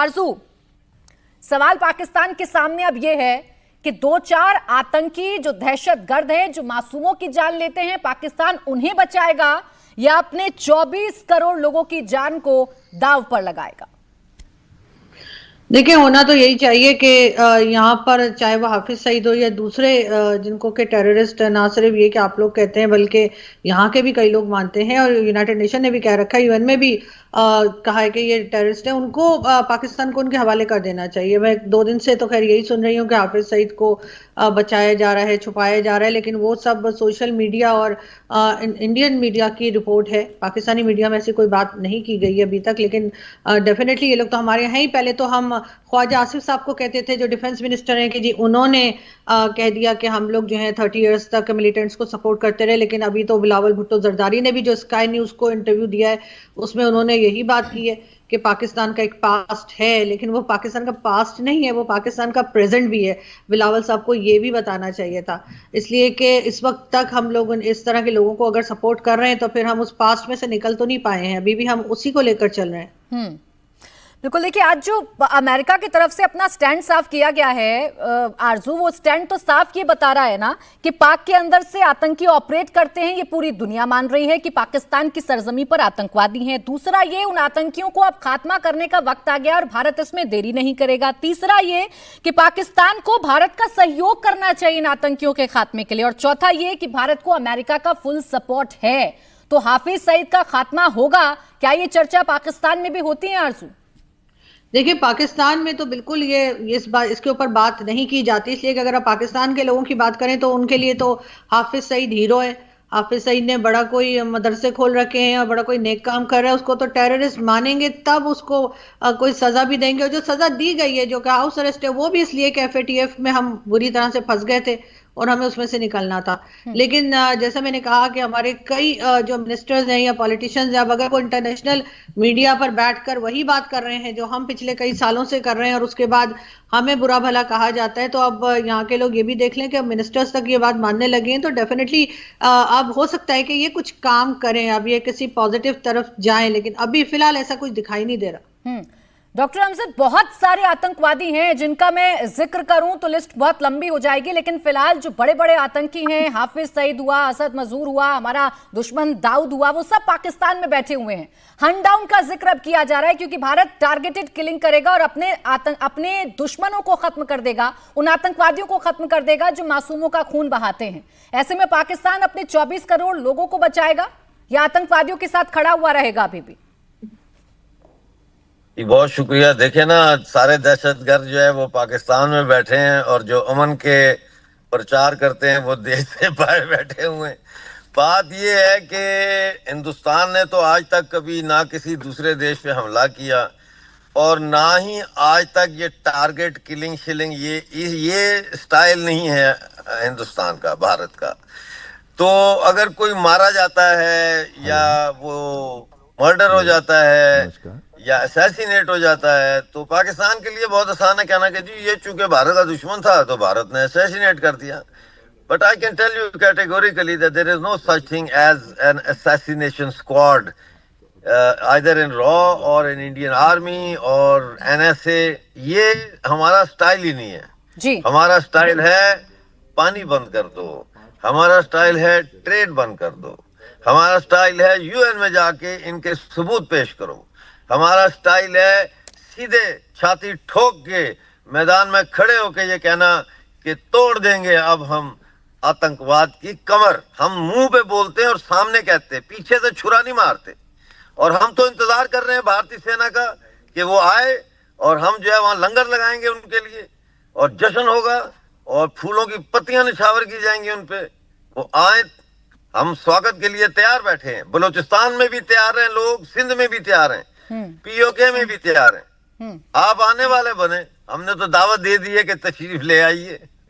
आरजू, सवाल पाकिस्तान के सामने अब यह है कि 2-4 आतंकी जो दहशतगर्द हैं, जो मासूमों की जान लेते हैं, पाकिस्तान उन्हें बचाएगा या अपने 24 करोड़ लोगों की जान को दांव पर लगाएगा? देखिए, होना तो यही चाहिए कि यहाँ पर चाहे वो हाफिज सईद हो या दूसरे जिनको के टेररिस्ट, ना सिर्फ ये कि आप लोग कहते हैं बल्कि यहाँ के भी कई लोग मानते हैं, और यूनाइटेड नेशन ने भी कह रखा है, यूएन में भी कहा है कि ये टेररिस्ट है, उनको पाकिस्तान को उनके हवाले कर देना चाहिए। मैं 2 दिन से तो खैर यही सुन रही हूँ कि हाफिज सईद को बचाया जा रहा है, छुपाया जा रहा है, लेकिन वो सब सोशल मीडिया और इंडियन मीडिया की रिपोर्ट है। पाकिस्तानी मीडिया में ऐसी कोई बात नहीं की गई है अभी तक, लेकिन डेफिनेटली ये लोग तो हमारे यहाँ ही, पहले तो हम ख्वाजा आसिफ साहब को कहते थे जो डिफेंस मिनिस्टर हैं कि जी उन्होंने कह दिया कि हम लोग जो है 30 इयर्स तक मिलिटेंट्स को सपोर्ट करते रहे, लेकिन अभी तो बिलावल भुट्टो जरदारी ने भी जो स्काई न्यूज को इंटरव्यू दिया है उसमें उन्होंने यही बात की है कि पाकिस्तान का एक पास्ट है, लेकिन वो पाकिस्तान का पास्ट नहीं है, वो पाकिस्तान का प्रेजेंट भी है। बिलावल साहब को ये भी बताना चाहिए था, इसलिए कि इस वक्त तक हम लोग इस तरह के लोगों को अगर सपोर्ट कर रहे हैं तो फिर हम उस पास्ट में से निकल तो नहीं पाए हैं, अभी भी हम उसी को लेकर चल रहे हैं। बिल्कुल, देखिए आज जो अमेरिका की तरफ से अपना स्टैंड साफ किया गया है आरजू, वो स्टैंड तो साफ ये बता रहा है ना कि पाक के अंदर से आतंकी ऑपरेट करते हैं, ये पूरी दुनिया मान रही है कि पाकिस्तान की सरजमी पर आतंकवादी हैं। दूसरा ये, उन आतंकियों को अब खात्मा करने का वक्त आ गया और भारत इसमें देरी नहीं करेगा। तीसरा ये कि पाकिस्तान को भारत का सहयोग करना चाहिए इन आतंकियों के खात्मे के लिए। और चौथा ये कि भारत को अमेरिका का फुल सपोर्ट है। तो हाफिज सईद का खात्मा होगा क्या? ये चर्चा पाकिस्तान में भी होती है आरजू? देखिए, पाकिस्तान में तो बिल्कुल ये इसके ऊपर बात नहीं की जाती, इसलिए कि अगर आप पाकिस्तान के लोगों की बात करें तो उनके लिए तो हाफिज सईद हीरो है। हाफिज सईद ने बड़ा कोई मदरसे खोल रखे हैं और बड़ा कोई नेक काम कर रहा है, उसको तो टेररिस्ट मानेंगे तब उसको कोई सजा भी देंगे। और जो सजा दी गई है, जो कि हाउस अरेस्ट है, वो भी इसलिए कि FATF में हम बुरी तरह से फंस गए थे और हमें उसमें से निकलना था। लेकिन जैसा मैंने कहा कि हमारे कई जो मिनिस्टर्स हैं या पॉलिटिशियंस हैं, अब अगर वो इंटरनेशनल मीडिया पर बैठकर वही बात कर रहे हैं जो हम पिछले कई सालों से कर रहे हैं और उसके बाद हमें बुरा भला कहा जाता है, तो अब यहाँ के लोग ये भी देख लें कि अब मिनिस्टर्स तक ये बात मानने लगे हैं, तो डेफिनेटली अब हो सकता है कि ये कुछ काम करें, अब ये किसी पॉजिटिव तरफ जाएं, लेकिन अभी फिलहाल ऐसा कुछ दिखाई नहीं दे रहा। डॉक्टर अमजद, बहुत सारे आतंकवादी हैं जिनका मैं जिक्र करूं तो लिस्ट बहुत लंबी हो जाएगी, लेकिन फिलहाल जो बड़े बड़े आतंकी हैं, हाफिज सईद हुआ, असद मजूर हुआ, हमारा दुश्मन दाऊद हुआ, वो सब पाकिस्तान में बैठे हुए हैं। हंट डाउन का जिक्र अब किया जा रहा है क्योंकि भारत टारगेटेड किलिंग करेगा और अपने दुश्मनों को खत्म कर देगा, उन आतंकवादियों को खत्म कर देगा जो मासूमों का खून बहाते हैं। ऐसे में पाकिस्तान अपने 24 करोड़ लोगों को बचाएगा या आतंकवादियों के साथ खड़ा हुआ रहेगा अभी भी? बहुत शुक्रिया। देखे ना, सारे दहशतगर्द जो है वो पाकिस्तान में बैठे हैं और जो अमन के प्रचार करते हैं वो देश से बाहर बैठे हुए हैं। बात ये है कि हिंदुस्तान ने तो आज तक कभी ना किसी दूसरे देश पे हमला किया और ना ही आज तक ये टारगेट किलिंग शिलिंग ये स्टाइल नहीं है हिंदुस्तान का, भारत का। तो अगर कोई मारा जाता है या वो मर्डर हो जाता है या असैसिनेट हो जाता है तो पाकिस्तान के लिए बहुत आसान है कहना कि जी ये चूंकि भारत का दुश्मन था तो भारत ने असैसिनेट कर दिया। But I can tell you categorically that there is no such thing as an assassination squad either in रॉ or in Indian army or NSA। ये हमारा स्टाइल ही नहीं है जी। हमारा स्टाइल है पानी बंद कर दो, हमारा स्टाइल है ट्रेड बंद कर दो, हमारा स्टाइल है UN में जाके इनके सबूत पेश करो, हमारा स्टाइल है सीधे छाती ठोक के मैदान में खड़े होके ये कहना कि तोड़ देंगे अब हम आतंकवाद की कमर। हम मुंह पे बोलते हैं और सामने कहते हैं, पीछे से छुरा नहीं मारते। और हम तो इंतजार कर रहे हैं भारतीय सेना का कि वो आए और हम जो है वहां लंगर लगाएंगे उनके लिए और जश्न होगा और फूलों की पत्तियां निछावर की जाएंगी उनपे। वो आए, हम स्वागत के लिए तैयार बैठे हैं। बलूचिस्तान में भी तैयार हैं लोग, सिंध में भी तैयार हैं, POK में भी तैयार हैं। आप आने वाले बने, हमने तो दावत दे दी है कि तशरीफ ले आइए।